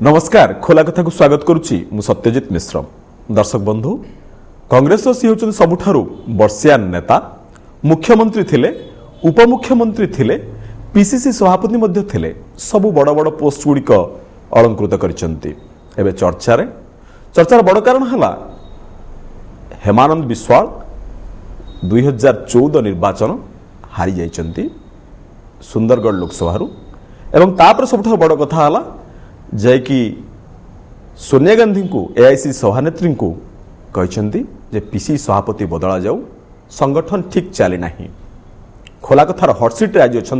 नमस्कार खोला कथा को स्वागत करुच्ची मु सत्यजित मिश्र। दर्शक बंधु कांग्रेस सी होचुं सबुठारु वर्षियान नेता मुख्यमंत्री थिले उपमुख्यमंत्री थिले पीसीसी सभापति मध्य थिले सबु बड़ बड़ पोस्ट गुड़िक अलंकृत करिसेंती। एबे चर्चार बड़ कारण हला हेमानंद बिस्वाल 2014 निर्वाचन हारी जाइछंती सुंदरगढ़ लोकसभा एवं तापर सबुठारु बड़ कथा हला जै कि सोनिया गांधी को एआईसी सभानेत्री को कहते जे पीसी सभापति बदला जाऊ संगठन ठीक चली ना। खोला कथार हटसीट आज अच्छा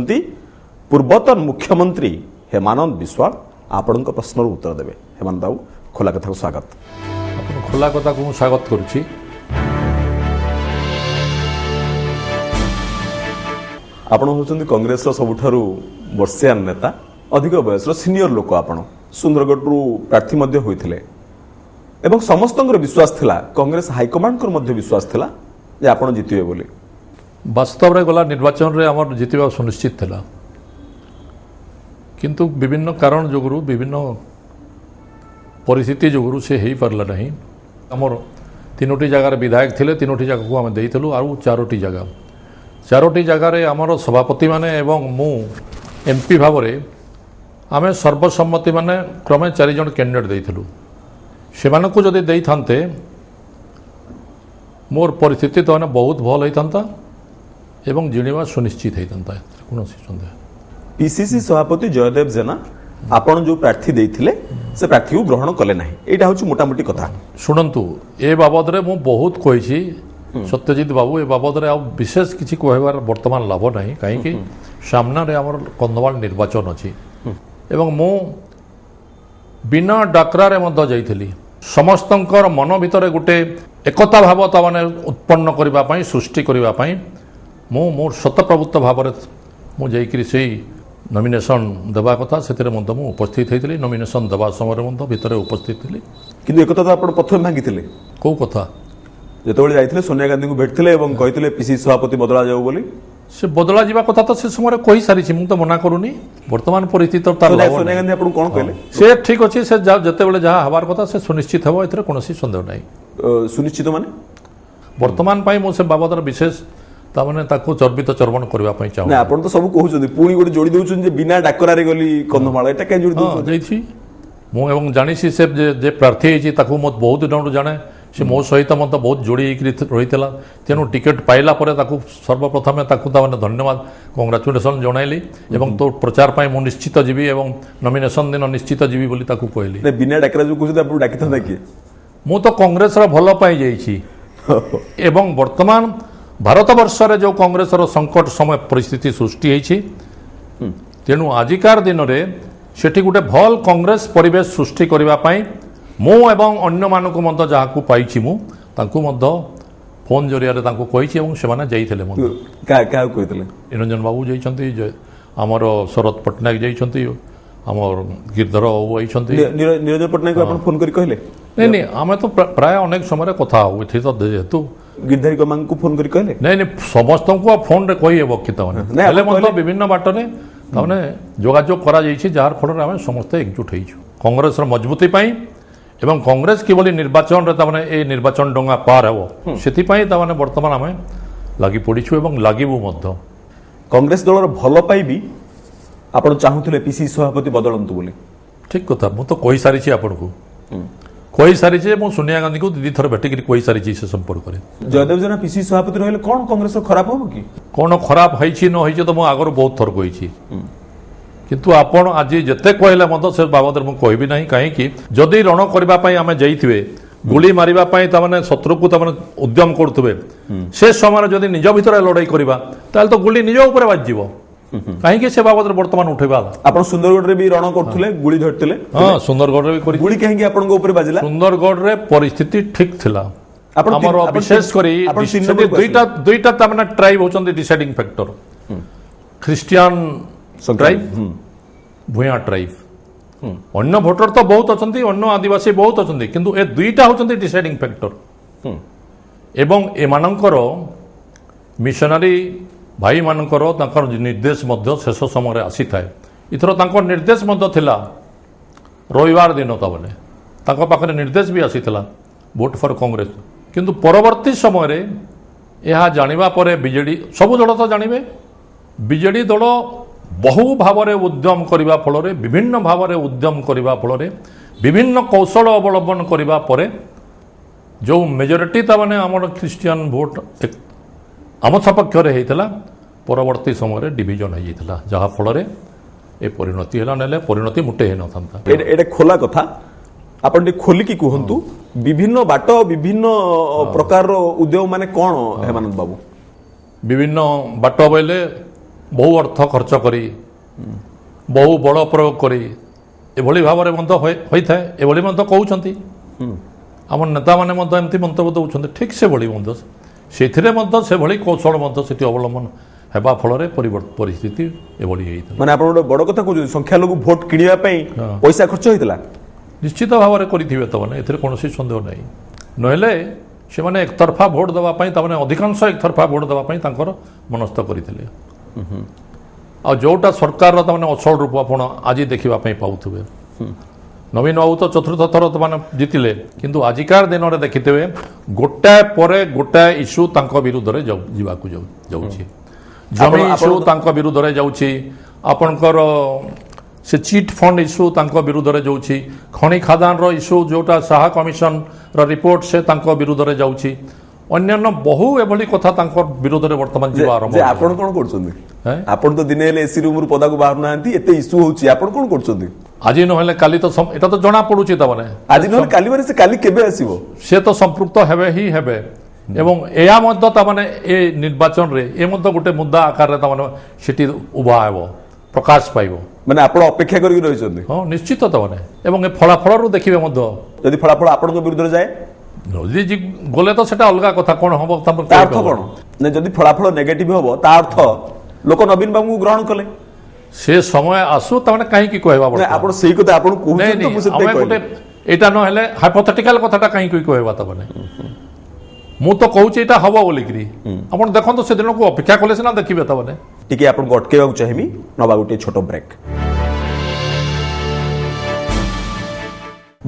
पूर्वतन मुख्यमंत्री हेमानंद बिस्वाल आपण प्रश्न उत्तर देवे। हेमानंद बाबू खोला कथा को स्वागत। खोला कथा को स्वागत करुच्ची। आपण होचंदी कांग्रेस सबुठारु वर्षियान नेता अधिक बयसर सीनियर लोक आपण सुंदरगढ़ प्रार्थी मध्य होइथिले एवं समस्तंकर विश्वास थिला कांग्रेस हाईकमांड को मध्य विश्वास थिला जे आपण जितिबे बोली। वास्तव रे गला निर्वाचन रे हमर जितिबा सुनिश्चित थिला किंतु विभिन्न कारण जोगुरु विभिन्न परिस्थिति जोगुरु से हेई परला नहीं। हमर तीनोटी जगह रे विधायक थिले तीनोटी जगह को हम देइथलु आरो चारोटी जगह रे हमर सभापति माने एवं मु एमपी भाव रे आमे सर्वसम्मति माने क्रमे 4 जन कैंडिडेट देइथलु से मानको जदि देई थांते मोर परिस्थिति तो बहुत भल होता एवं जिणवा सुनिश्चित होता कौन सन्देह। पीसीसी सभापति जयदेव जेना आपण जो प्रार्थी देइथिले से प्रार्थी को ग्रहण कले नाही एटा होची मोटामोटी कथा। शुणंतु ए बाबद रे मु बहुत कहिछि सत्यजित बाबू ए बाबद रे आ विशेष किछि कहबार वर्तमान लाभ नाही काहे कि सामना रे हमर कंधमाल निर्वाचन अछि एवं मु बिना डाकरा रे मध्य जाइथिली समस्तंकर मन भितर गोटे एकता भाव ताने उत्पन्न करबा पई सृष्टि करबा पई मु मोर शतप्रभुत्व भाव रे मु जाइकरी सेही नॉमिनेशन देबा कथा सेतिरे मध्य मु उपस्थित हेतिली नॉमिनेशन देबा समय मध्य भितर उपस्थित थिली किंतु एकता तो आपण प्रथम भांगिथिले को कथा जेतबेले जाइथिले सोनिया गांधी को भेटथिले एवं कहिथिले पीसीसी सभापति बदला जाऊ बोली से बदला जीवा कथा तो से समय कही सारी मु तो मना करूनी वर्तमान परिस्थिति तो सोनिया गांधी आपन कोन कहले से ठीक अछि से जतेबेले जहा हबार कथा से सुनिश्चित हेबो एथरे कोनोसी संदेह नै। सुनिश्चित माने वर्तमान पई मो से बाबदर विशेष तामाने ताको चर्बित चर्वण करबा पई चाहू ना आपन तो सब कहउछन पुणी गोटे जोड़ी दउछन जे बिना डाकरा रे गली कंधमाळ एटा के जोड़ी दउछन जाइछि मु एवं जानिछि से जे प्रार्थी हेछि ताको मत बहुत दिनरु जाने से मो सहित मत बहुत जोड़ी रहीला तेणु टिकेट पाइला परे ताकू सर्वप्रथमे ताकू ताने धन्यवाद कंग्राचुलेसन जणाइली एवं तो प्रचार पाई मु निश्चित जीवी एवं नॉमिनेशन दिन निश्चित जीवी बोली ताकू कहली बिना डाकरा जो कुछ आपन डाकिथा कि मु तो कांग्रेस रो भलो पाई जाइछि एवं वर्तमान भारत वर्ष रे जो कांग्रेस रो संकट समय परिस्थिति सृष्टि हेछि तेणु आजिकार दिन रे सेठी गुटे भल कांग्रेस परिवेश सृष्टि करबा पाई मु एवं अन्य मानक मध्य जहाँ पाई मु तांकु मध्य फोन जरिया रे तांकु कहिछि एवं से माने जाइथिले मध्य का कहिथिले निरंजन बाबू जाइछंती जे हमर शरद पटनायक जाइछंती हमर गिरधर बाबू आइछंती निरंजन पटनायक अपन फोन करी कहले नहीं आमे तो प्राय अनेक समय कथा होइथि तो जेतु गिरधरी कमांग को फोन करी कहले नहीं समस्त को फोन रे कहि हेबो कि तने हेले मत विभिन्न बाटने तने जोगाजोग करा जाइछि जार फल आमे समस्त एकजुट हेइछु कांग्रेस रो मजबूती पाई एवं कांग्रेस किभली निर्वाचन रे ताने ए निर्वाचन डंगा पार हेबो सेति पाई ताने वर्तमान आमे लागि पडिछु एवं लागिबु मध्य कांग्रेस दल रो भलो पाई भी आपण चाहुथिले पीसीसी सभापति बदलंतु बोली ठीक कथा मु तो कहि सारी छी आपण को कहि सारी छी मु सोनिया गांधी को दीदी थर भेटी कहि सारी छी से संपर्क करे जयदेव जना पीसीसी सभापति रहले कोन कांग्रेस रो खराब होबो कि कोन खराब हैछि न हैछि तो मु आगर बहुत थर कहि छी किंतु आपण आज जिते कहले मत से बाबद मुझे कहबी ना कहीं जदि रण करने आम जाइए गुली मारे ताने शत्रु को उद्यम करुवे से समय जदि निज भितर लड़ाई करवा तो गुली निज उपर बाजिव कहीं से बाबद बर्तमान उठेबा आप सुंदरगढ़ भी रण करते गुली धरते हाँ सुंदरगढ़ भी गुली कहीं आपन ऊपर बाजिला सुंदरगढ़ रे परिस्थिति ठीक थिला हमर विशेष करी दुईटा तामना ट्राइब होचंदी deciding factor Christian tribe Bhuiya tribe अन्य भोटर तो बहुत अच्छा अन्य आदिवासी बहुत अच्छा किंतु ए दुईटा होचंदी डिसाइडिंग फैक्टर एवं एमानंकर मिशनरी भाई मानकर तांकर निर्देश मध्य शेष समय आसी थाए इथर तांकर निर्देश मध्य थिला ରବିବାର ଦିନ ତାମାନେ ତାଙ୍କ ପାଖରେ ନିର୍ଦ୍ଦେଶ ବି ଆସିଥିଲା ଭୋଟ ଫର କଂଗ୍ରେସ। କିନ୍ତୁ ପରବର୍ତ୍ତୀ ସମୟରେ ଏହା ଜାଣିବା ପରେ ବିଜେଡି ସବୁ ଦଳ ତ ଜାଣିବେ, ବିଜେଡି ଦଳ ବହୁ ଭାବରେ ଉଦ୍ୟମ କରିବା ଫଳରେ ବିଭିନ୍ନ ଭାବରେ ଉଦ୍ୟମ କରିବା ଫଳରେ ବିଭିନ୍ନ କୌଶଳ ଅବଲମ୍ବନ କରିବା ପରେ ଯେଉଁ ମେଜରିଟି ତାମାନେ ଆମର ଖ୍ରୀଷ୍ଟିଆନ ଭୋଟ ଆମ ସପକ୍ଷରେ ହେଇଥିଲା, ପରବର୍ତ୍ତୀ ସମୟରେ ଡିଭିଜନ ହେଇଯାଇଥିଲା, ଯାହାଫଳରେ ଏ ପରିଣତି ହେଲା, ନେଲେ ପରିଣତି ମୋଟେ ହେଇନଥାନ୍ତା। ଏଇଟା ଖୋଲା କଥା, ଆପଣ ଟିକେ ଖୋଲିକି କୁହନ୍ତୁ ବିଭିନ୍ନ ବାଟ ବିଭିନ୍ନ ପ୍ରକାରର ଉଦ୍ୟମ ମାନେ କ'ଣ ହେମାନନ୍ଦ ବାବୁ? ବିଭିନ୍ନ ବାଟ ବୋଇଲେ ବହୁ ଅର୍ଥ ଖର୍ଚ୍ଚ କରି ବହୁ ବଳ ପ୍ରୟୋଗ କରି ଏଭଳି ଭାବରେ ମଧ୍ୟ ହୋଇଥାଏ, ଏଭଳି ମଧ୍ୟ କହୁଛନ୍ତି ଆମ ନେତାମାନେ ମଧ୍ୟ ଏମିତି ମନ୍ତବ୍ୟ ଦେଉଛନ୍ତି, ଠିକ୍ ସେଭଳି ମଧ୍ୟ ସେଥିରେ ମଧ୍ୟ ସେଭଳି କୌଶଳ ମଧ୍ୟ ସେଠି ଅବଲମ୍ବନ ହେବା ଫଳରେ ପରିସ୍ଥିତି ଏଭଳି ହେଇଥିଲା। ମାନେ ଆପଣ ଗୋଟେ ବଡ଼ କଥା କହୁଛନ୍ତି, ସଂଖ୍ୟାଲଘୁ ଭୋଟ କିଣିବା ପାଇଁ ପଇସା ଖର୍ଚ୍ଚ ହେଇଥିଲା? ନିଶ୍ଚିତ ଭାବରେ କରିଥିବେ ତାମାନେ, ଏଥିରେ କୌଣସି ସନ୍ଦେହ ନାହିଁ। ନହେଲେ ସେମାନେ ଏକତରଫା ଭୋଟ ଦେବା ପାଇଁ ତାମାନେ ଅଧିକାଂଶ ଏକତରଫା ଭୋଟ ଦେବା ପାଇଁ ତାଙ୍କର ମନସ୍ଥ କରିଥିଲେ। ଆଉ ଯେଉଁଟା ସରକାରର ତାମାନେ ଅସଲ ରୂପ ଆପଣ ଆଜି ଦେଖିବା ପାଇଁ ପାଉଥିବେ। ନବୀନ ବାବୁ ତ ଚତୁର୍ଥ ଥର ମାନେ ଜିତିଲେ, କିନ୍ତୁ ଆଜିକାର ଦିନରେ ଦେଖିଥିବେ ଗୋଟାଏ ପରେ ଗୋଟାଏ ଇସ୍ୟୁ ତାଙ୍କ ବିରୁଦ୍ଧରେ ଯିବାକୁ ଯାଉଛି। ଜମି ଇସ୍ୟୁ ତାଙ୍କ ବିରୁଦ୍ଧରେ ଯାଉଛି, ଆପଣଙ୍କର ସେ ଚିଟ୍ ଫଣ୍ଡ ଇସ୍ୟୁ ତାଙ୍କ ବିରୁଦ୍ଧରେ ଯାଉଛି, ଖଣି ଖାଦାନର ଇସ୍ୟୁ ଯେଉଁଟା ଶାହା କମିଶନର ରିପୋର୍ଟ ସେ ତାଙ୍କ ବିରୁଦ୍ଧରେ ଯାଉଛି, ଅନ୍ୟାନ୍ୟ ବହୁ ଏଭଳି କଥା ତାଙ୍କ ବିରୁଦ୍ଧରେ ବର୍ତ୍ତମାନ ଯିବା ଆରମ୍ଭ। ଆପଣ କ'ଣ କରୁଛନ୍ତି? ଆପଣ ତ ଦିନେ ହେଲେ ଏସି ରୁମରୁ ପଦାକୁ ବାହାରୁ ନାହାନ୍ତି, ଏତେ ଇସ୍ୟୁ ହଉଛି, ଆପଣ କ'ଣ କରୁଛନ୍ତି? ଆଜି ନହେଲେ କାଲି ତ ଏଟା ତ ଜଣା ପଡୁଛି ତାମାନେ, ଆଜି ନହେଲେ କାଲି ମାନେ ସେ କାଲି କେବେ ଆସିବ? ସେ ତ ସମ୍ପୃକ୍ତ ହେବେ ହିଁ ହେବେ। ଏବଂ ଏହା ମଧ୍ୟ ତାମାନେ ଏ ନିର୍ବାଚନରେ ଏ ମଧ୍ୟ ଗୋଟେ ମୁଦ୍ଦା ଆକାରରେ ତାମାନେ ସେଠି ଉଭା ହେବ, ପ୍ରକାଶ ପାଇବ। ମାନେ ଆପଣ ଅପେକ୍ଷା କରିକି ରହିଛନ୍ତି? ହଁ ନିଶ୍ଚିତ ତାମାନେ, ଏବଂ ଏ ଫଳାଫଳରୁ ଦେଖିବେ ମଧ୍ୟ ଯଦି ଫଳାଫଳ ଆପଣଙ୍କ ବିରୁଦ୍ଧରେ ଯାଏ ଯଦି ଗଲେ ତ ସେଟା ଅଲଗା କଥା, କ'ଣ ହବ ତା ଅର୍ଥ କ'ଣ? ନା ଯଦି ଫଳାଫଳ ନେଗେଟିଭ ହବ ତା ଅର୍ଥ ଲୋକ ନବୀନ ବାବୁଙ୍କୁ ଗ୍ରହଣ କଲେ, ସେ ସମୟ ଆସୁ ତାମାନେ କାହିଁକି କହିବା? ଆପଣ ସେଇ କଥା ଆପଣ କହୁଛନ୍ତି, ଗୋଟେ ଏଇଟା ନହେଲେ ହାଇପୋଥେଟିକାଲ କଥାଟା କାହିଁକି କହିବା? ତାମାନେ ମୁଁ ତ କହୁଛି ଏଇଟା ହବ ବୋଲିକିରି, ଆପଣ ଦେଖନ୍ତୁ ସେଦିନକୁ ଅପେକ୍ଷା କଲେ ସିନା ଦେଖିବେ। ତାମାନେ ଟିକେ ଆପଣଙ୍କୁ ଅଟକେଇବାକୁ ଚାହିଁବି, ନବା ଗୋଟେ ଛୋଟ ବ୍ରେକ୍।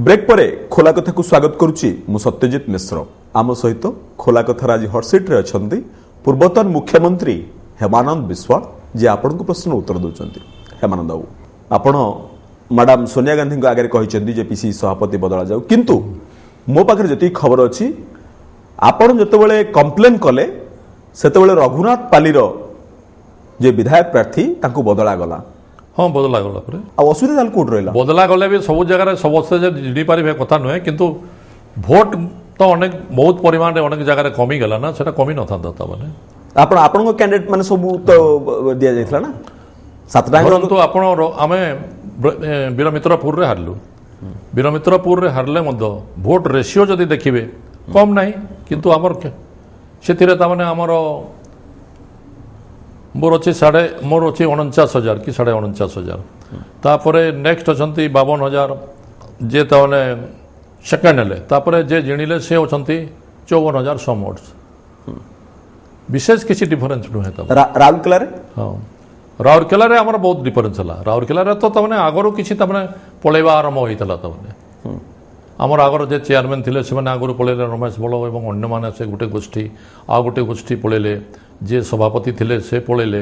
ବ୍ରେକ୍ ପରେ ଖୋଲା କଥାକୁ ସ୍ୱାଗତ କରୁଛି ମୁଁ ସତ୍ୟଜିତ ମିଶ୍ର। ଆମ ସହିତ ଖୋଲା କଥାର ଆଜି ହଟସିଟ୍ରେ ଅଛନ୍ତି ପୂର୍ବତନ ମୁଖ୍ୟମନ୍ତ୍ରୀ ହେମାନନ୍ଦ ବିଶ୍ୱାଳ, ଯିଏ ଆପଣଙ୍କୁ ପ୍ରଶ୍ନର ଉତ୍ତର ଦେଉଛନ୍ତି। ହେମାନନ୍ଦ ବାବୁ, ଆପଣ ମ୍ୟାଡାମ ସୋନିଆ ଗାନ୍ଧୀଙ୍କ ଆଗରେ କହିଛନ୍ତି ଯେ ପିସିସି ସଭାପତି ବଦଳା ଯାଉ, କିନ୍ତୁ ମୋ ପାଖରେ ଯେତିକି ଖବର ଅଛି ଆପଣ ଯେତେବେଳେ କମ୍ପ୍ଲେନ୍ କଲେ ସେତେବେଳେ ରଘୁନାଥ ପାଲିର ଯେ ବିଧାୟକ ପ୍ରାର୍ଥୀ ତାଙ୍କୁ ବଦଳାଗଲା। ହଁ ବଦଳାଗଲା ପରେ ଆଉ ଅସୁବିଧା ତାହେଲେ କୋଉଠି ରହିଲା? ବଦଲା ଗଲେ ବି ସବୁ ଜାଗାରେ ସମସ୍ତେ ଯେ ଜିଣିପାରିବେ କଥା ନୁହେଁ, କିନ୍ତୁ ଭୋଟ ତ ଅନେକ ବହୁତ ପରିମାଣରେ ଅନେକ ଜାଗାରେ କମିଗଲା ନା, ସେଟା କମି ନଥାନ୍ତା। ତାମାନେ ଆପଣଙ୍କ କ୍ୟାଣ୍ଡିଡେଟ୍ ମାନେ ସବୁ ତ ଦିଆଯାଇଥିଲା ନା, ସାତଟା। ଧରନ୍ତୁ ଆପଣ ଆମେ ବୀରମିତ୍ରପୁରରେ ହାରିଲୁ, ବୀରମିତ୍ରପୁରରେ ହାରିଲେ ମଧ୍ୟ ଭୋଟ ରେସିଓ ଯଦି ଦେଖିବେ କମ୍ ନାହିଁ, କିନ୍ତୁ ଆମର ସେଥିରେ ତାମାନେ ଆମର ମୋର ଅଛି 49,000 କି 49,500, ତାପରେ ନେକ୍ସଟ ଅଛନ୍ତି 52,000 ଯେ ତାମାନେ ସେକେଣ୍ଡ ହେଲେ, ତାପରେ ଯେ ଜିଣିଲେ ସେ ଅଛନ୍ତି 54,000 ସମ୍ ଭୋଟ୍ସ। ବିଶେଷ କିଛି ଡିଫରେନ୍ସ ନୁହେଁ। ରାଉରକେଲାରେ? ହଁ ରାଉରକେଲାରେ ଆମର ବହୁତ ଡିଫରେନ୍ସ ହେଲା। ରାଉରକେଲାରେ ତ ତାମାନେ ଆଗରୁ କିଛି ତାମାନେ ପଳେଇବା ଆରମ୍ଭ ହୋଇଥିଲା। ତାମାନେ ଆମର ଆଗର ଯେ ଚେୟାରମ୍ୟାନ୍ ଥିଲେ ସେମାନେ ଆଗରୁ ପଳେଇଲେ, ରମେଶ ବଳ ଏବଂ ଅନ୍ୟମାନେ ସେ ଗୋଟେ ଗୋଷ୍ଠୀ, ଆଉ ଗୋଟେ ଗୋଷ୍ଠୀ ପଳେଇଲେ, ଯିଏ ସଭାପତି ଥିଲେ ସେ ପଳେଇଲେ,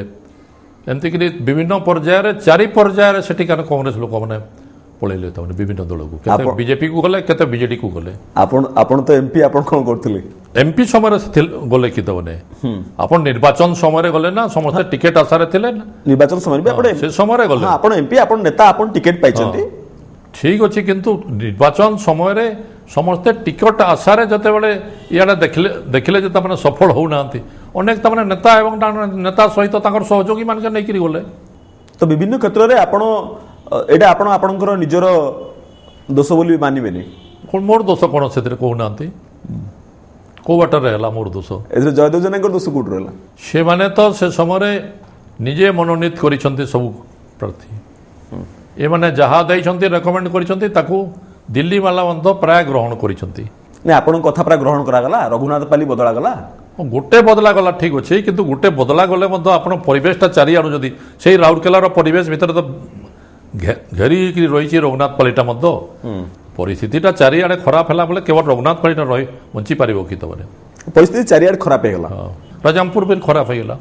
ଏମିତିକି ବିଭିନ୍ନ ପର୍ଯ୍ୟାୟରେ 4 ପର୍ଯ୍ୟାୟରେ ସେଠିକାର କଂଗ୍ରେସ ଲୋକମାନେ ପଳେଇଲେ ତାମାନେ ବିଭିନ୍ନ ଦଳକୁ, କେତେ ବିଜେପିକୁ ଗଲେ, କେତେ ବିଜେଡିକୁ ଗଲେ। ଆପଣ ତ ଏମପି, ଆପଣ କ'ଣ କରୁଥିଲେ? ଏମପି ସମୟରେ ଗଲେ କି ତାମାନେ ଆପଣ ନିର୍ବାଚନ ସମୟରେ ଗଲେ ନା, ସମସ୍ତେ ଟିକେଟ ଆଶାରେ ଥିଲେ ନା, ନିର୍ବାଚନ ସମୟରେ ବି ଆପଣ ସେ ସମୟରେ ଗଲେ। ଆପଣ ଏମପି, ଆପଣ ନେତା, ଆପଣ ଟିକେଟ ପାଇଛନ୍ତି, ଠିକ୍ ଅଛି, କିନ୍ତୁ ନିର୍ବାଚନ ସମୟରେ ସମସ୍ତେ ଟିକେଟ ଆଶାରେ ଯେତେବେଳେ ଇଆଡ଼େ ଦେଖିଲେ ଯେ ତାମାନେ ସଫଳ ହେଉନାହାନ୍ତି, ଅନେକ ତାମାନେ ନେତା ଏବଂ ନେତା ସହିତ ତାଙ୍କର ସହଯୋଗୀ ମାନଙ୍କୁ ନେଇକରି ଗଲେ। ତ ବିଭିନ୍ନ କ୍ଷେତ୍ରରେ ଆପଣ ଏଇଟା ଆପଣଙ୍କର ନିଜର ଦୋଷ ବୋଲି ମାନିବେନି? ମୋର ଦୋଷ କ'ଣ ସେଥିରେ କହୁନାହାନ୍ତି? କେଉଁ ବାଟରେ ହେଲା ମୋର ଦୋଷ? ଏଥିରେ ଜୟଦେବ ଜେନାଙ୍କର ଦୋଷ କୋଉଠି ରହିଲା? ସେମାନେ ତ ସେ ସମୟରେ ନିଜେ ମନୋନୀତ କରିଛନ୍ତି ସବୁ ପ୍ରାର୍ଥୀ, ଏମାନେ ଯାହା ଦେଇଛନ୍ତି ରେକମେଣ୍ଡ କରିଛନ୍ତି ତାକୁ ଦିଲ୍ଲୀ ବାଲା ମଧ୍ୟ ପ୍ରାୟ ଗ୍ରହଣ କରିଛନ୍ତି। ଆପଣଙ୍କ କଥା ପ୍ରାୟ ଗ୍ରହଣ କରାଗଲା, ରଘୁନାଥ ପାଲି ବଦଳାଗଲା, ଗୋଟେ ବଦଲା ଗଲା, ଠିକ୍ ଅଛି, କିନ୍ତୁ ଗୋଟେ ବଦଲା ଗଲେ ମଧ୍ୟ ଆପଣ ପରିବେଶଟା ଚାରିଆଡ଼ୁ ଯଦି ସେଇ ରାଉରକେଲାର ପରିବେଶ ଭିତରେ ତ ଘେରି ହେଇକି ରହିଛି ରଘୁନାଥ ପାଲିଟା ମଧ୍ୟ ପରିସ୍ଥିତିଟା ଚାରିଆଡ଼େ ଖରାପ ହେଲା ବେଳେ କେବଳ ରଘୁନାଥ ପାଲିଟା ବଞ୍ଚି ପାରିବ କି ତମେ ପରିସ୍ଥିତି ଚାରିଆଡେ ଖରାପ ହେଇଗଲା। ରାଜାମପୁର ବି ଖରାପ ହେଇଗଲା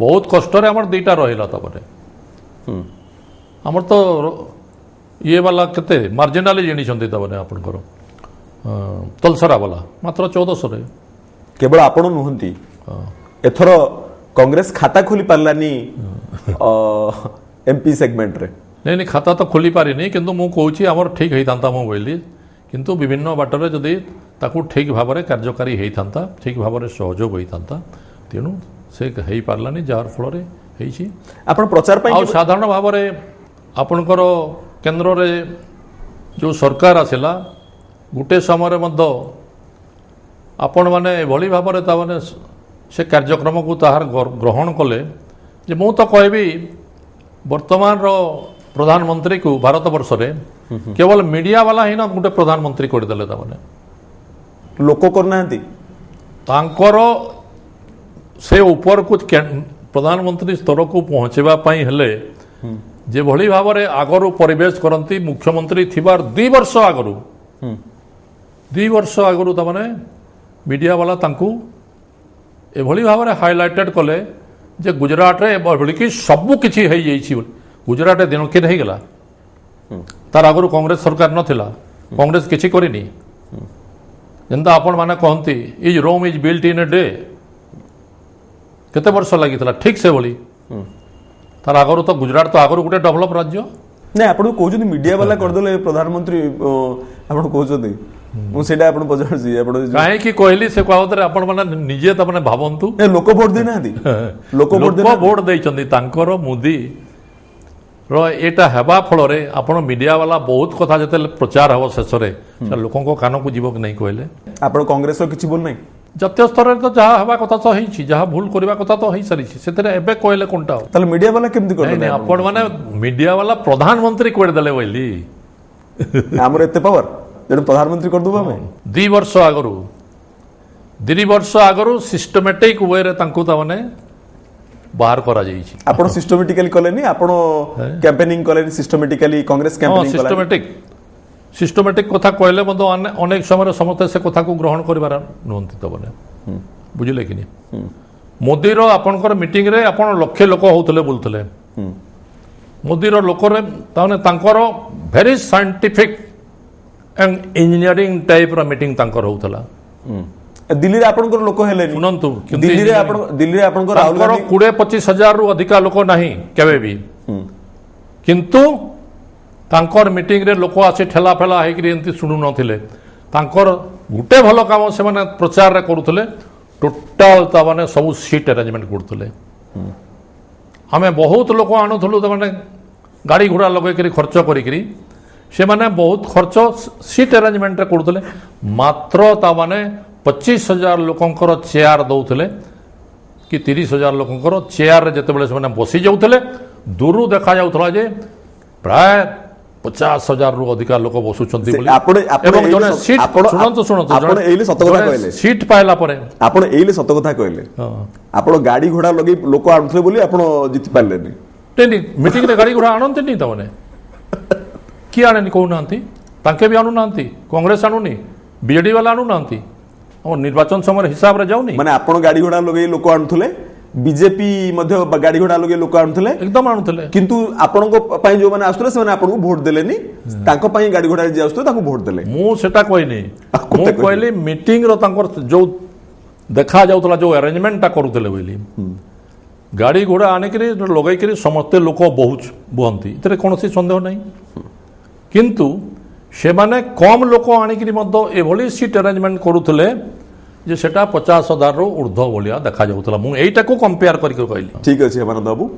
ବହୁତ କଷ୍ଟରେ ଆମର ଦୁଇଟା ରହିଲା ତାପରେ ଆମର ତ ଇଏ ବାଲା କେତେ ମାର୍ଜିନାଲି ଜିଣିଛନ୍ତି ତାମାନେ ଆପଣଙ୍କର ତଲସରା ବାଲା ମାତ୍ର 1400ରେ କେବଳ ଆପଣ ନୁହନ୍ତି ଏଥର କଂଗ୍ରେସ ଖାତା ଖୋଲି ପାରିଲାନି ଏମପି ସେଗମେଣ୍ଟରେ। ନାଇଁ ଖାତା ତ ଖୋଲି ପାରିନି କିନ୍ତୁ ମୁଁ କହୁଛି ଆମର ଠିକ୍ ହେଇଥାନ୍ତା ମୁଁ କହିଲି କିନ୍ତୁ ବିଭିନ୍ନ ବାଟରେ ଯଦି ତାକୁ ଠିକ୍ ଭାବରେ କାର୍ଯ୍ୟକାରୀ ହେଇଥାନ୍ତା ଠିକ୍ ଭାବରେ ସହଯୋଗ ହେଇଥାନ୍ତା ତେଣୁ ସେ ହେଇପାରିଲାନି ଯାହାର ଫଳରେ ହେଇଛି। ଆପଣ ପ୍ରଚାର ପାଇଁ ଆଉ ସାଧାରଣ ଭାବରେ ଆପଣଙ୍କର କେନ୍ଦ୍ରରେ ଯେଉଁ ସରକାର ଆସିଲା ଗୋଟେ ସମୟରେ ମଧ୍ୟ ଆପଣମାନେ ଏଭଳି ଭାବରେ ତାମାନେ ସେ କାର୍ଯ୍ୟକ୍ରମକୁ ତାହାର ଗ୍ରହଣ କଲେ ଯେ ମୁଁ ତ କହିବି ବର୍ତ୍ତମାନର ପ୍ରଧାନମନ୍ତ୍ରୀକୁ ଭାରତ ବର୍ଷରେ କେବଳ ମିଡ଼ିଆ ବାଲା ହିଁ ନା ଗୋଟେ ପ୍ରଧାନମନ୍ତ୍ରୀ କରିଦେଲେ ତାମାନେ ଲୋକ କରୁନାହାନ୍ତି ତାଙ୍କର ସେ ଉପରକୁ ପ୍ରଧାନମନ୍ତ୍ରୀ ସ୍ତରକୁ ପହଞ୍ଚିବା ପାଇଁ ହେଲେ ଯେଭଳି ଭାବରେ ଆଗରୁ ପରିବେଶ କରନ୍ତି ମୁଖ୍ୟମନ୍ତ୍ରୀ ଥିବାର 2 ବର୍ଷ ଆଗରୁ 2 ବର୍ଷ ଆଗରୁ ତାମାନେ ମିଡ଼ିଆ ବାଲା ତାଙ୍କୁ ଏଭଳି ଭାବରେ ହାଇଲାଇଟେଡ୍ କଲେ ଯେ ଗୁଜରାଟରେ ଏଭଳିକି ସବୁ କିଛି ହେଇଯାଇଛି ବୋଲି ଗୁଜରାଟରେ ଦିନକିର ହେଇଗଲା ତାର ଆଗରୁ କଂଗ୍ରେସ ସରକାର ନଥିଲା କଂଗ୍ରେସ କିଛି କରିନି ଯେନ୍ତା ଆପଣମାନେ କହନ୍ତି is Rome is built in a day କେତେ ବର୍ଷ ଲାଗିଥିଲା ଠିକ୍ ସେଭଳି ତାର ଆଗରୁ ତ ଗୁଜରାଟ ତ ଆଗରୁ ଗୋଟେ ଡେଭଲପ ରାଜ୍ୟ ନାଇଁ ଆପଣ କହୁଛନ୍ତି ମିଡ଼ିଆ ବାଲା କରିଦେଲେ ପ୍ରଧାନମନ୍ତ୍ରୀ ଆପଣ କହୁଛନ୍ତି ମୁଁ ସେଇଟା ଆପଣ ପଚାରୁଛି ଆପଣ କାହିଁକି କହିଲି ସେ ବାବଦରେ ଆପଣମାନେ ନିଜେ ତାମାନେ ଭାବନ୍ତୁ ଲୋକ ଭୋଟ ଦେଇନାହାନ୍ତି ଲୋକ ଭୋଟ ଦେଇଛନ୍ତି ତାଙ୍କର ମୋଦି ର ଏଇଟା ହେବା ଫଳରେ ଆପଣ ମିଡ଼ିଆ ବାଲା ବହୁତ କଥା ଯେତେବେଳେ ପ୍ରଚାର ହେବ ଶେଷରେ ଲୋକଙ୍କ କାନକୁ ଯିବ କି ନାହିଁ କହିଲେ ଆପଣ କଂଗ୍ରେସର କିଛି ଭୁଲ ନାହିଁ ଜାତୀୟ ସ୍ତରରେ ତ ଯାହା ହେବା କଥା ତ ହେଇଛି ଯାହା ଭୁଲ କରିବା କଥା ତ ହେଇସାରିଛି ସେଥିରେ ଏବେ କହିଲେ କୋଣଟା ତାହେଲେ ମିଡ଼ିଆ ବାଲା କେମିତି କରିଦେଲେ ଆପଣ ମାନେ ମିଡ଼ିଆ ବାଲା ପ୍ରଧାନମନ୍ତ୍ରୀ କରିଦେଲେ ବୋଲି ଆମର ଏତେ ପାୱାର ଯେଣୁ ପ୍ରଧାନମନ୍ତ୍ରୀ କରିଦେବୁ ଆମେ 2 ବର୍ଷ ଆଗରୁ 2 ବର୍ଷ ଆଗରୁ ସିଷ୍ଟମେଟିକ ୱେରେ ତାଙ୍କୁ ତାମାନେ ବାହାର କରାଯାଇଛି ଆପଣ ସିଷ୍ଟମେଟିକାଲି କଲେନି ଆପଣ କ୍ୟାମ୍ପେନିଂ କଲେନି ସିଷ୍ଟମେଟିକାଲି କଂଗ୍ରେସ କ୍ୟାମ୍ପେନିଂ ସିଷ୍ଟମେଟିକ କଥା କହିଲେ ମଧ୍ୟ ଅନେକ ସମୟରେ ସମସ୍ତେ ସେ କଥାକୁ ଗ୍ରହଣ କରିବାର ନୁହନ୍ତି ତାମାନେ ବୁଝିଲେ କି ମୋଦିର ଆପଣଙ୍କର ମିଟିଂରେ ଆପଣ ଲକ୍ଷେ ଲୋକ ହଉଥିଲେ ବୁଲୁଥିଲେ ମୋଦିର ଲୋକରେ ତାମାନେ ତାଙ୍କର very scientific and engineering type रा मीटिंग तांकर होउतला दिल्ली रे आपनकर लोक हेले सुनंतु दिल्ली रे आपनकर राहुल गांधी 20-25 हजार रु अधिक लोक नहीं केबे भी किंतु तांकर मीटिंग रे लोक आसे ठेला फेला हेकि एंती सुनु नथिले तांकर गुटे भलो काम से माने प्रचार रे करूथले टोटल ता माने सब सीट अरेंजमेंट करथले हमें बहुत लोक आनुथलु ता माने गाड़ी घोड़ा लगे करी खर्च करी करी से माने बहुत खर्च सीट अरेंजमेंट करुले मात्र ताने 25,000 लोकंकर चेयर दौले कि 30,000 लोकंकर चेयर जिते बड़े से बसी जाऊे दूर देखा जाऊला जे प्राय 50,000 रु अधिक लोक बसुंट सीट पाइला सत कथा कहले आपण गाड़ी घोड़ा लगे लोक आनुले बोली आपण जीति पारलेनी मीटिंग रे गाड़ी घोड़ा आनते नहीं तमने किए आने कहूना तांके भी आणुना कांग्रेस आणुनी बीजेडी वाला आणुना निर्वाचन समय हिसाब रे जाऊनी माने आपण गाड़ी घोड़ा लगे लोक आनुले बीजेपी मध्य गाड़ी घोड़ा लगे लोक आनुले एकदम आनुले किंतु आपनको पई जो माने आस्तले से माने आपनको वोट देलेनी तांको पई गाड़ी घोड़ा जे आस्तले ताको वोट देले मु सेटा कहनी मु कहली मीटिंग रो तांकर जो देखा जाउतला जो अरेंजमेंट ता करूतले बोली गाड़ी घोड़ा आने के लगे करी समस्त लोक बहुत बुहंती इतरे कोनोसी संदेह नहीं किंतु से माने कम लोक आनिक एभली सीट अरेंजमेंट करुले जे सेटा 50,000 रु ऊर्ध्व भलिया देखा जाउतला मु एटा को कंपेयर करके कहली ठीक अछि हेमंत बाबू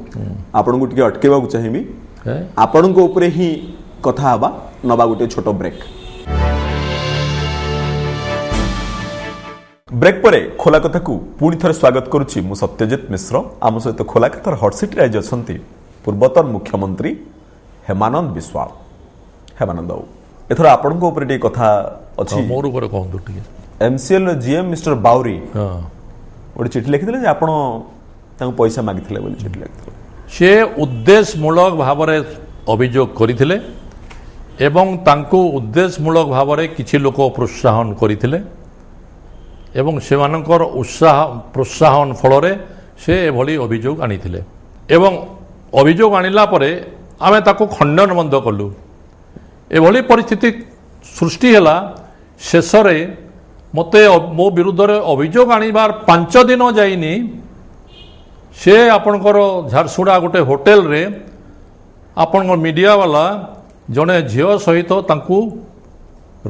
आपन को टिके अटकेबा को चाहिबी आपन को ऊपर ही कथा हबा नबा गुटे छोटो ब्रेक परे खोला कथा को पुणी थरे स्वागत करुछि मु सत्यजित मिश्र आम सहित खोला कथार हॉट सीट रे अछंती पूर्वतन मुख्यमंत्री हेमानंद बिस्वाल हेमानंद बाबू एथर आपन को ऊपर कथा अछि मोर ऊपर कहंतु टिके एमसीएल जीएम मिस्टर बाउरी ओडी चिठी लिखिथिले जे आपन पैसा मागिथिले बोली चिठी लिखिथिले से उद्देश्य मूलक भाव ଅଭିଯୋଗ କରିଥିଲେ ଏବଂ ତାଙ୍କୁ ଉଦ୍ଦେଶ୍ୟମୂଳକ ଭାବରେ କିଛି ଲୋକ ପ୍ରୋତ୍ସାହନ କରିଥିଲେ ଏବଂ ସେମାନଙ୍କର ପ୍ରୋତ୍ସାହନ ଫଳରେ ସେ ଏଭଳି ଅଭିଯୋଗ ଆଣିଥିଲେ ଏବଂ ଅଭିଯୋଗ ଆଣିଲା ପରେ ଆମେ ତାକୁ ଖଣ୍ଡନ ମଧ୍ୟ କଲୁ। ଏଭଳି ପରିସ୍ଥିତି ସୃଷ୍ଟି ହେଲା, ଶେଷରେ ମୋତେ ମୋ ବିରୁଦ୍ଧରେ ଅଭିଯୋଗ ଆଣିବାର 5 ଦିନ ଯାଇନି ସେ ଆପଣଙ୍କର ଝାରସୁଗୁଡ଼ା ଗୋଟେ ହୋଟେଲରେ ଆପଣଙ୍କ ମିଡ଼ିଆ ବାଲା ଜଣେ ଝିଅ ସହିତ ତାଙ୍କୁ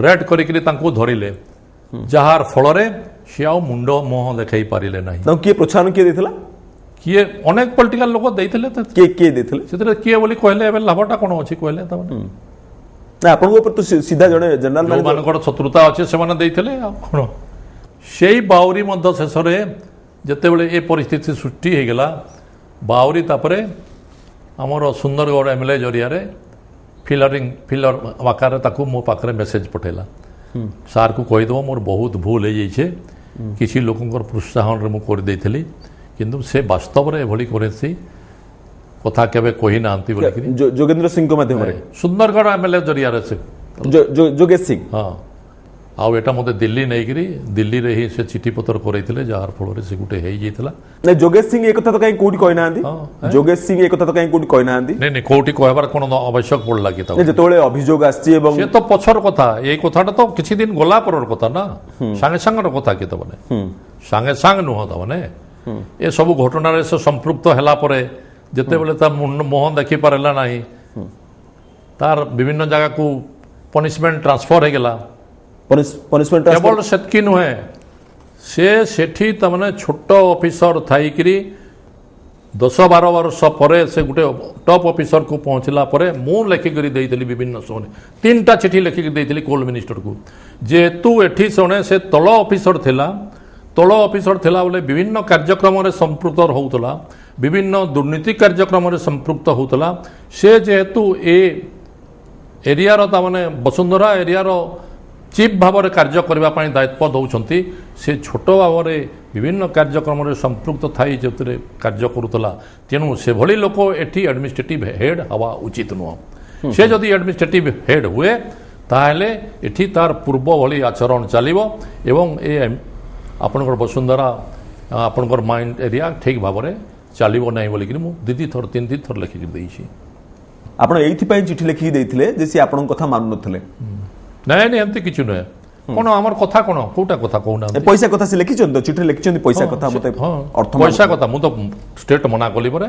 ରେଡ୍ କରିକିରି ତାଙ୍କୁ ଧରିଲେ, ଯାହାର ଫଳରେ ସେ ଆଉ ମୁଣ୍ଡ ମୁହଁ ଦେଖାଇ ପାରିଲେ ନାହିଁ। ତାଙ୍କୁ କିଏ ପ୍ରୋତ୍ସାହନ କିଏ ଦେଇଥିଲା? କିଏ ଅନେକ ପଲିଟିକାଲ ଲୋକ ଦେଇଥିଲେ, କିଏ ଦେଇଥିଲେ? ସେଥିରେ କିଏ ବୋଲି କହିଲେ ଏବେ ଲାଭଟା କ'ଣ ଅଛି କହିଲେ ତାମାନେ ନା ଆପଣଙ୍କ ଉପରେ ତ ସିଧା ଜଣେ ଜେନେରାଲ ଯେଉଁମାନଙ୍କର ଶତ୍ରୁତା ଅଛି ସେମାନେ ଦେଇଥିଲେ ଆଉ କ'ଣ। ସେଇ ବାଉରି ମଧ୍ୟ ଶେଷରେ ଯେତେବେଳେ ଏ ପରିସ୍ଥିତି ସୃଷ୍ଟି ହେଇଗଲା, ବାଉରି ତାପରେ ଆମର ସୁନ୍ଦରଗଡ଼ MLA ଜରିଆରେ ଫିଲର ଆକାରରେ ତାକୁ ମୋ ପାଖରେ ମେସେଜ ପଠାଇଲା, ସାର୍କୁ କହିଦେବ ମୋର ବହୁତ ଭୁଲ ହେଇଯାଇଛି, କିଛି ଲୋକଙ୍କର ପ୍ରୋତ୍ସାହନରେ ମୁଁ କରିଦେଇଥିଲି, କିନ୍ତୁ ସେ ବାସ୍ତବରେ ଏଭଳି କୌଣସି କଥା କେବେ କହିନାହାନ୍ତି ବୋଲିକିରି ଯୋଗେନ୍ଦ୍ର ସିଂଙ୍କ ମାଧ୍ୟମରେ ସୁନ୍ଦରଗଡ଼ MLA ଜରିଆରେ ସେ ଯୋଗେଶ ସିଂ ହଁ। ଆଉ ଏଇଟା ମୋତେ ଦିଲ୍ଲୀ ନେଇକିରି ଦିଲ୍ଲୀରେ ହିଁ ସେ ଚିଠି ପତ୍ର କରେଇଥିଲେ, ଯାହାର ଫଳରେ ସେ ଗୋଟେ ହେଇଯାଇଥିଲା। ନାଇଁ ଯୋଗେଶ ସିଂ ଏ କଥା ତ କାହିଁ କୋଉଠି କହିନାହାନ୍ତି? ଯୋଗେଶ ସିଂ ଏ କଥା ତ କାହିଁ କୋଉଠି କହିନାହାନ୍ତି? ନାଇଁ କୋଉଠି କହିବାର କ'ଣ ଆବଶ୍ୟକ ପଡ଼ିଲା କି? ଯେତେବେଳେ ଅଭିଯୋଗ ଆସିଛି ଏବଂ ସେ ତ ପଛର କଥା, ଏଇ କଥାଟା ତ କିଛି ଦିନ ଗଲା ପରର କଥା ନା, ସାଙ୍ଗେ ସାଙ୍ଗର କଥା କି ତାମାନେ ସାଙ୍ଗେ ସାଙ୍ଗେ ନୁହଁ ତାମାନେ ଏସବୁ ଘଟଣାରେ ସେ ସମ୍ପୃକ୍ତ ହେଲା ପରେ ଯେତେବେଳେ ତା ମୁହଁ ଦେଖିପାରିଲା ନାହିଁ, ତାର ବିଭିନ୍ନ ଜାଗାକୁ ପନିଶମେଣ୍ଟ ଟ୍ରାନ୍ସଫର ହେଇଗଲା। କେବଳ ସେତିକି ନୁହେଁ, ସେ ସେଠି ତାମାନେ ଛୋଟ ଅଫିସର ଥାଇକିରି 10-12 ବର୍ଷ ପରେ ସେ ଗୋଟେ ଟପ୍ ଅଫିସରକୁ ପହଞ୍ଚିଲା ପରେ ମୁଁ ଲେଖିକରି ଦେଇଥିଲି ବିଭିନ୍ନ ସମୟରେ 3ଟା ଚିଠି ଲେଖିକି ଦେଇଥିଲି କୋଲ ମିନିଷ୍ଟରକୁ, ଯେହେତୁ ଏଠି ଶୁଣେ ସେ ତଳ ଅଫିସର ଥିଲା ବୋଲେ ବିଭିନ୍ନ କାର୍ଯ୍ୟକ୍ରମରେ ସମ୍ପୃକ୍ତ ହେଉଥିଲା, ବିଭିନ୍ନ ଦୁର୍ନୀତି କାର୍ଯ୍ୟକ୍ରମରେ ସମ୍ପୃକ୍ତ ହେଉଥିଲା। ସେ ଯେହେତୁ ଏ ଏରିଆର ତାମାନେ ବସୁନ୍ଧରା ଏରିଆର ଚିଫ୍ ଭାବରେ କାର୍ଯ୍ୟ କରିବା ପାଇଁ ଦାୟିତ୍ୱ ଦେଉଛନ୍ତି, ସେ ଛୋଟ ଭାବରେ ବିଭିନ୍ନ କାର୍ଯ୍ୟକ୍ରମରେ ସମ୍ପୃକ୍ତ ଥାଇ ଯେଉଁଥିରେ କାର୍ଯ୍ୟ କରୁଥିଲା, ତେଣୁ ସେଭଳି ଲୋକ ଏଠି ଆଡମିନିଷ୍ଟ୍ରେଟିଭ ହେଡ୍ ହେବା ଉଚିତ ନୁହଁ। ସେ ଯଦି ଆଡମିନିଷ୍ଟ୍ରେଟିଭ ହେଡ୍ ହୁଏ ତାହେଲେ ଏଠି ତାର ପୂର୍ବ ଭଳି ଆଚରଣ ଚାଲିବ ଏବଂ ଏ ଆପଣଙ୍କର ବସୁନ୍ଧରା ଆପଣଙ୍କର ମାଇଣ୍ଡ ଏରିଆ ଠିକ୍ ଭାବରେ ଚାଲିବ ନାହିଁ ବୋଲିକିରି ମୁଁ 2-3 ଥର ଲେଖିକି ଦେଇଛି। ଆପଣ ଏଇଥିପାଇଁ ଚିଠି ଲେଖିକି ଦେଇଥିଲେ ଯେ ସେ ଆପଣଙ୍କ କଥା ମାନୁନଥିଲେ? ନାଇଁ ଏମିତି କିଛି ନୁହେଁ। କ'ଣ ଆମର କଥା କ'ଣ କୋଉଟା କଥା କହୁନାହାନ୍ତି? ପଇସା କଥା ସେ ଲେଖିଛନ୍ତି, ଚିଠି ଲେଖିଛନ୍ତି ପଇସା କଥା, ପଇସା କଥା ମୁଁ ତ ଷ୍ଟେଟ୍ ମନା କଲି ପରେ।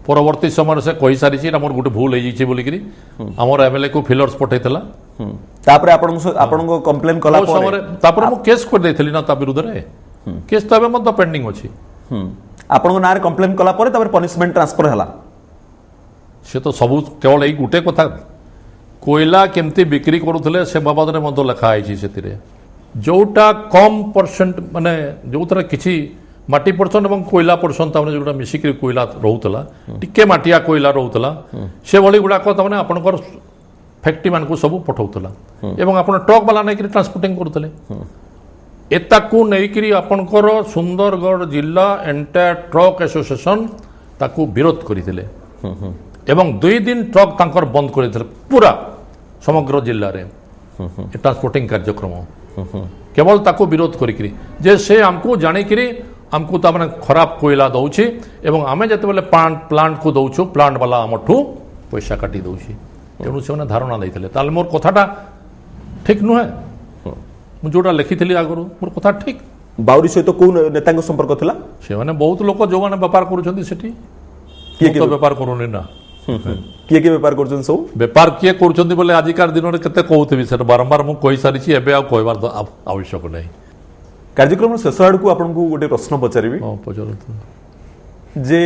ପରବର୍ତ୍ତୀ ସମୟରେ ସେ କହିସାରିଛି ଏଇଟା ମୋର ଗୋଟେ ଭୁଲ ହେଇଯାଇଛି ବୋଲିକିରି ଆମର MLA କୁ ଫିଲର୍ସ ପଠାଇଥିଲା। ତାପରେ ଆପଣଙ୍କ କମ୍ପ୍ଲେନ୍ କଲା ପରେ ତାପରେ ମୁଁ କେସ୍ କରିଦେଇଥିଲି ନା ତା ବିରୁଦ୍ଧରେ, କେସ୍ ତ ଏବେ ମଧ୍ୟ ପେଣ୍ଡିଂ ଅଛି। ଆପଣଙ୍କ ନାଁରେ କମ୍ପ୍ଲେନ୍ କଲା ପରେ ତାପରେ ପନିଶମେଣ୍ଟ ଟ୍ରାନ୍ସଫର ହେଲା। ସେ ତ ସବୁ କେବଳ ଏଇ ଗୋଟେ କଥା, କୋଇଲା କେମିତି ବିକ୍ରି କରୁଥିଲେ ସେ ବାବଦରେ ମଧ୍ୟ ଲେଖା ହେଇଛି ସେଥିରେ, ଯୋଉଟା କମ୍ ପରସେଣ୍ଟ ମାନେ ଯୋଉଥିରେ କିଛି ମାଟି ପର୍ସେଣ୍ଟ ଏବଂ କୋଇଲା ପର୍ସେଣ୍ଟ ତାମାନେ ଯୋଉଟା ମିଶିକିରି କୋଇଲା ରହୁଥିଲା, ଟିକେ ମାଟିଆ କୋଇଲା ରହୁଥିଲା, ସେଭଳି ଗୁଡ଼ାକ ତାମାନେ ଆପଣଙ୍କର ଫ୍ୟାକ୍ଟ୍ରି ମାନଙ୍କୁ ସବୁ ପଠାଉଥିଲା ଏବଂ ଆପଣ ଟ୍ରକ୍ ବାଲା ନେଇକିରି ଟ୍ରାନ୍ସପୋର୍ଟିଂ କରୁଥିଲେ। ଏତାକୁ ନେଇକିରି ଆପଣଙ୍କର ସୁନ୍ଦରଗଡ଼ ଜିଲ୍ଲା ଏଣ୍ଟାୟାର ଟ୍ରକ୍ ଆସୋସିଏସନ ତାକୁ ବିରୋଧ କରିଥିଲେ ଏବଂ 2 ଦିନ ଟ୍ରକ୍ ତାଙ୍କର ବନ୍ଦ କରିଥିଲେ ପୁରା ସମଗ୍ର ଜିଲ୍ଲାରେ ଟ୍ରାନ୍ସପୋର୍ଟିଂ କାର୍ଯ୍ୟକ୍ରମ, କେବଳ ତାକୁ ବିରୋଧ କରିକିରି ଯେ ସେ ଆମକୁ ଜାଣିକିରି ଆମକୁ ତାମାନେ ଖରାପ କୋଇଲା ଦେଉଛି ଏବଂ ଆମେ ଯେତେବେଳେ ପ୍ଲାଣ୍ଟକୁ ଦେଉଛୁ ପ୍ଲାଣ୍ଟ ବାଲା ଆମଠୁ ପଇସା କାଟି ଦେଉଛି, ତେଣୁ ସେମାନେ ଧାରଣା ଦେଇଥିଲେ। ତାହେଲେ ମୋର କଥାଟା ଠିକ୍ ନୁହେଁ? ମୁଁ ଯୋଉଟା ଲେଖିଥିଲି ଆଗରୁ ମୋର କଥା ଠିକ୍? ବାଉରି ସହିତ କୋଉ ନେତାଙ୍କ ସମ୍ପର୍କ ଥିଲା? ସେମାନେ ବହୁତ ଲୋକ ଯୋଉମାନେ ବେପାର କରୁଛନ୍ତି ସେଠି, କିଏ ବେପାର କରୁନି ନା, କିଏ ବେପାର କରୁଛନ୍ତି? ସବୁ ବେପାର କିଏ କରୁଛନ୍ତି ବୋଲେ ଆଜିକାର ଦିନରେ କେତେ କହୁଥିବି, ସେଟା ବାରମ୍ବାର ମୁଁ କହିସାରିଛି, ଏବେ ଆଉ କହିବାର ଆବଶ୍ୟକ ନାହିଁ। କାର୍ଯ୍ୟକ୍ରମ ଶେଷ ଆଡ଼କୁ ଆପଣଙ୍କୁ ଗୋଟେ ପ୍ରଶ୍ନ ପଚାରିବି ଯେ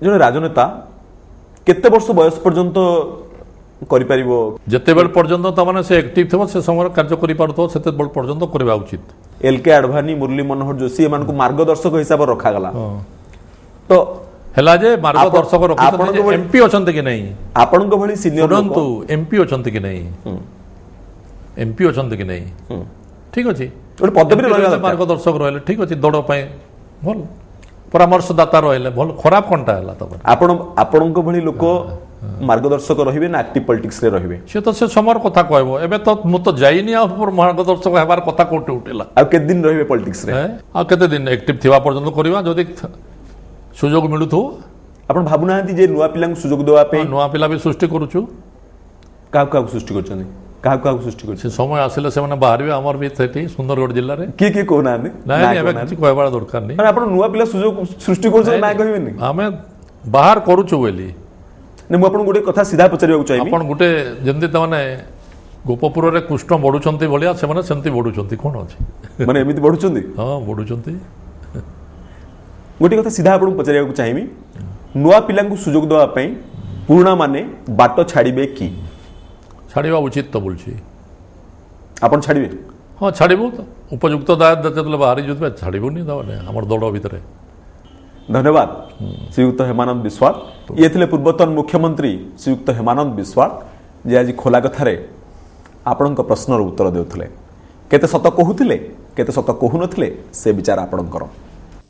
ଜଣେ ରାଜନେତା କେତେ ବର୍ଷ ବୟସ ପର୍ଯ୍ୟନ୍ତ କରିପାରିବ? ଯେତେବେଳେ ପର୍ଯ୍ୟନ୍ତ ତାମାନେ ସେ ଆକ୍ଟିଭ ଥିବ, ସେ ସମୟରେ କାର୍ଯ୍ୟ କରିପାରୁଥିବ, ସେତେବେଳେ ପର୍ଯ୍ୟନ୍ତ କରିବା ଉଚିତ। LK ଆଡଭାନୀ, ମୁରଲୀ ମନୋହର ଯୋଶୀ ଏମାନଙ୍କୁ ମାର୍ଗଦର୍ଶକ ହିସାବରେ ରଖାଗଲା, ତ ହେଲା ଯେ ମାର୍ଗଦର୍ଶକ ରଖୁଛନ୍ତି, MP ଅଛନ୍ତି କି ନାହିଁ? ଆପଣଙ୍କ ଭଳି ସିନିୟର MP ଅଛନ୍ତି କି ନାହିଁ? MP ଅଛନ୍ତି କି ନାହିଁ? ଠିକ ଅଛି, ପଦବୀରେ ମାର୍ଗଦର୍ଶକ ରହିଲେ ଠିକ ଅଛି, ଦଳ ପାଇଁ ଭଲ, ପରାମର୍ଶଦାତା ରହିଲେ ଭଲ, ଖରାପ କଣଟା ହେଲା? ତାପରେ ଆପଣଙ୍କ ଭଳି ଲୋକ ମାର୍ଗଦର୍ଶକ ରହିବେ ନା ଆକ୍ଟିଭ ପଲିଟିକ୍ସରେ ରହିବେ? ସେ ତ ସେ ସମୟର କଥା କହିବ। ଏବେ ତ ମୁଁ ତ ଯାଇନି ଆଉ ମାର୍ଗଦର୍ଶକ ହେବାର କଥା କୋଉଠି ଉଠିଲା। ଆଉ କେତେ ଦିନ ରହିବେ ପଲିଟିକ୍ସରେ? ଆଉ କେତେ ଦିନ ଆକ୍ଟିଭ ଥିବା ପର୍ଯ୍ୟନ୍ତ କରିବା, ଯଦି ସୁଯୋଗ ମିଳୁଥିବ। ଆପଣ ଭାବୁନାହାନ୍ତି ଯେ ନୂଆ ପିଲାଙ୍କୁ ସୁଯୋଗ ଦେବା ପାଇଁ? ନୂଆ ପିଲା ବି ସୃଷ୍ଟି କରୁଛୁ। କାହାକୁ ସୃଷ୍ଟି କରୁଛନ୍ତି? କାହାକୁ ସୃଷ୍ଟି କରୁଛନ୍ତି? ସେ ସମୟ ଆସିଲେ ସେମାନେ ବାହାରିବେ ଆମର ବି ସେଠି ସୁନ୍ଦରଗଡ଼ ଜିଲ୍ଲାରେ। କିଏ କହୁନାହାନ୍ତି? ନାଇଁ ଏବେ କିଛି କହିବାର ଦରକାର ନାହିଁ। ଆପଣ ନୂଆ ପିଲା ସୁଯୋଗ ସୃଷ୍ଟି କରୁଛନ୍ତି, ନା କହିବେନି? ଆମେ ବାହାର କରୁଛୁ ବୋଲି। ମୁଁ ଆପଣଙ୍କୁ ଗୋଟେ କଥା ସିଧା ପଚାରିବାକୁ ଚାହିଁବି। ଆପଣ ଗୋଟେ ଯେମିତି ତାମାନେ ଗୋପପୁରରେ କୃଷ୍ଣ ବଢୁଛନ୍ତି ଭଳିଆ ସେମାନେ ସେମିତି ବଢୁଛନ୍ତି, କ'ଣ ଅଛି? ମାନେ ଏମିତି ବଢୁଛନ୍ତି? ହଁ ବଢୁଛନ୍ତି। ଗୋଟେ କଥା ସିଧା ଆପଣଙ୍କୁ ପଚାରିବାକୁ ଚାହିଁବି, ନୂଆ ପିଲାଙ୍କୁ ସୁଯୋଗ ଦେବା ପାଇଁ ପୁରୁଣା ମାନେ ବାଟ ଛାଡ଼ିବେ କି? ଛାଡ଼ିବା ଉଚିତ ତ ବୋଲୁଛି। ଆପଣ ଛାଡ଼ିବେ? ହଁ ଛାଡ଼ିବୁ ତ, ଉପଯୁକ୍ତ ଦାୟିତ୍ୱ ଯେତେବେଳେ ବାହାରି ଯାଉଥିବେ ଛାଡ଼ିବୁନି ତାମାନେ ଆମର ଦଳ ଭିତରେ। ଧନ୍ୟବାଦ ଶ୍ରୀଯୁକ୍ତ ହେମାନନ୍ଦ ବିଶ୍ୱାଳ। ଇଏ ଥିଲେ ପୂର୍ବତନ ମୁଖ୍ୟମନ୍ତ୍ରୀ ଶ୍ରୀଯୁକ୍ତ ହେମାନନ୍ଦ ବିଶ୍ୱାଳ, ଯେ ଆଜି ଖୋଲା କଥାରେ ଆପଣଙ୍କ ପ୍ରଶ୍ନର ଉତ୍ତର ଦେଉଥିଲେ। କେତେ ସତ କହୁଥିଲେ, କେତେ ସତ କହୁନଥିଲେ, ସେ ବିଚାର ଆପଣଙ୍କର।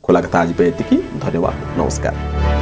ଖୋଲା କଥା ଆଜି ପାଇଁ ଏତିକି। ଧନ୍ୟବାଦ, ନମସ୍କାର।